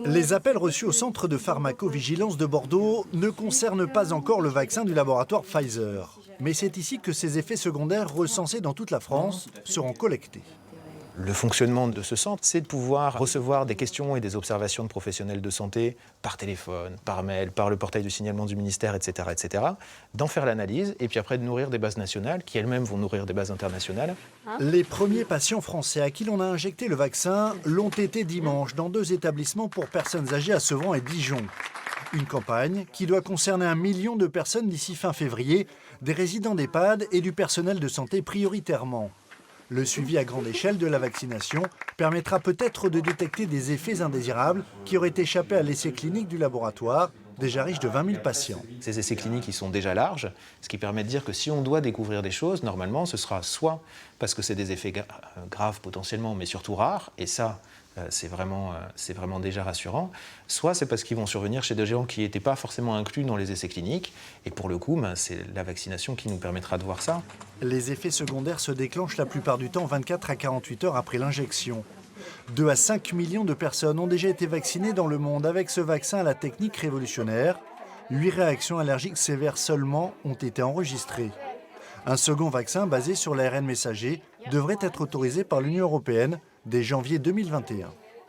Les appels reçus au centre de pharmacovigilance de Bordeaux ne concernent pas encore le vaccin du laboratoire Pfizer. Mais c'est ici que ces effets secondaires recensés dans toute la France seront collectés. Le fonctionnement de ce centre, c'est de pouvoir recevoir des questions et des observations de professionnels de santé par téléphone, par mail, par le portail de signalement du ministère, etc., d'en faire l'analyse et puis après de nourrir des bases nationales qui elles-mêmes vont nourrir des bases internationales. Les premiers patients français à qui l'on a injecté le vaccin l'ont été dimanche dans 2 établissements pour personnes âgées à Sevran et Dijon. Une campagne qui doit concerner 1 million de personnes d'ici fin février, des résidents d'EHPAD et du personnel de santé prioritairement. Le suivi à grande échelle de la vaccination permettra peut-être de détecter des effets indésirables qui auraient échappé à l'essai clinique du laboratoire, déjà riche de 20 000 patients. Ces essais cliniques ils sont déjà larges, ce qui permet de dire que si on doit découvrir des choses, normalement ce sera soit parce que c'est des effets graves potentiellement, mais surtout rares, et ça c'est vraiment déjà rassurant, soit c'est parce qu'ils vont survenir chez des gens qui n'étaient pas forcément inclus dans les essais cliniques, et pour le coup, c'est la vaccination qui nous permettra de voir ça. Les effets secondaires se déclenchent la plupart du temps 24 à 48 heures après l'injection. 2 à 5 millions de personnes ont déjà été vaccinées dans le monde avec ce vaccin à la technique révolutionnaire. 8 réactions allergiques sévères seulement ont été enregistrées. Un second vaccin basé sur l'ARN messager devrait être autorisé par l'Union européenne dès janvier 2021.